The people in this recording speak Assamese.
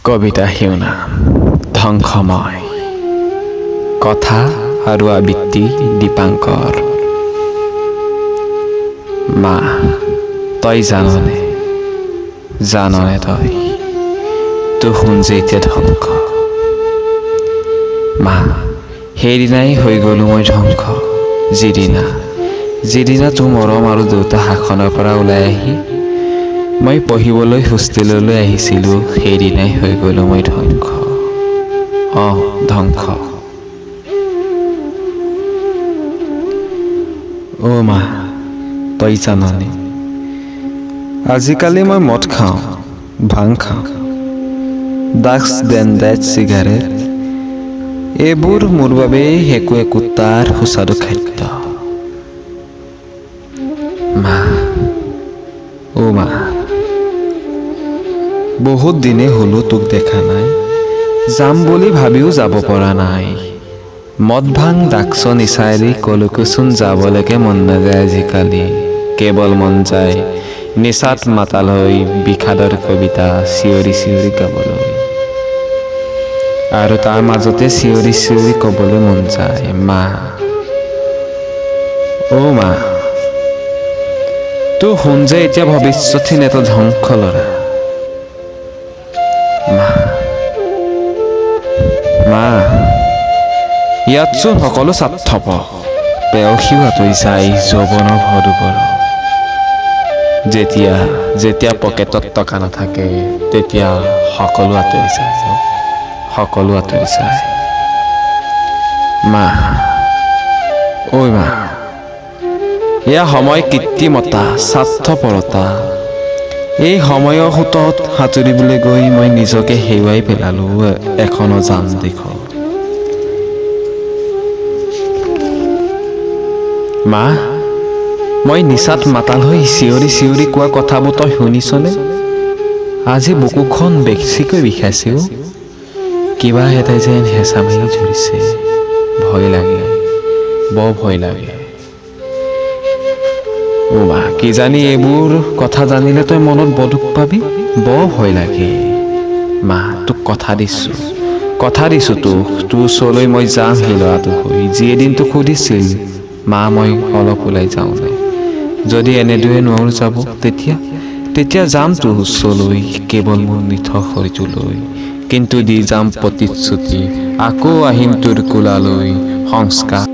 কবিতা শিৰোনাম ধ্বংসময় কথা আৰু আবৃত্তি দীপাংকৰ। মা তই জাননে তই তোৰ শুন যে এতিয়া ধ্বংস। মা সেইদিনাই হৈ গ'লো মই ধ্বংস, যিদিনা তোৰ মৰম আৰু দেউতা শাসনৰ পৰা ওলাই আহি মই পঢ়িবলৈ হোষ্টেললৈ আহিছিলোঁ, সেইদিনাই হৈ গ'লো মই ধ্বংস। ধ্বংস। মা তই জাননে আজিকালি মই মদ খাওঁ, ভাং খাওঁ, ড্ৰাগছ ডেণ্ডেড চিগাৰেট, এইবোৰ মোৰ বাবে একো তাৰ সুস্বাদু খাদ্য। মা মা বহুত দিনে হ'লো তোক দেখা নাই, যাম বুলি ভাবিও যাব পৰা নাই। মদ ভাং ড্ৰাগছ নিচা এৰি কলৈকোচোন যাবলৈকে মন নাযায় আজিকালি। কেৱল মন যায় নিচাত মাতাল হৈ বিষাদৰ কবিতা চিঞৰি চিঞৰি গাবলৈ, আৰু তাৰ মাজতে চিঞৰি চিঞৰি ক'বলৈ মন যায় মা মা তোৰ শুন যে এতিয়া ভৱিষ্যতহীন এটা ধ্বংস ল'ৰা। মা ইয়াত চোন সকলো স্বাৰ্থপৰ, পেয়সীও আঁতৰি যায় যৌৱনৰ ভৰদুবৰ। যেতিয়া পকেটত টকা নাথাকে তেতিয়া সকলো আঁতৰি যায়। মা মা এয়া সময় কৃত্ৰিমতা, স্বাৰ্থপৰতা। এই সময়ৰ সোঁতত সাঁতুৰিবলৈ গৈ মই নিজকে হেৰুৱাই পেলালো এখন অজান দিশত। মা মই নিচাত মাতাল হৈ চিঞৰি চিঞৰি কোৱা কথাবোৰ তই শুনিছনে? আজি বুকুখন বেছিকৈ বিষাইছে। কিবা এটাই যেন হেঁচা মাৰি ধৰিছে। ভয় লাগে, বৰ ভয় লাগে। মা কিজানি এইবোৰ কথা জানিলে তই মনত বদুখ পাবি, বৰ ভয় লাগে। মা তোক কথা দিছো তোৰ ওচৰলৈ মই যাম, সেই ল'ৰাটো হৈ যি এদিন তোক সুধিছিল মা মই অলপ ওলাই যাওঁনে। যদি এনেদৰে নোৱাৰো যাব তেতিয়া যাম তোৰ ওচৰলৈ, কেৱল মোৰ নিথৰ শৰীৰটোলৈ। কিন্তু দি যাম প্ৰতিশ্ৰুতি, আকৌ আহিম তোৰ কোলালৈ সংস্কাৰ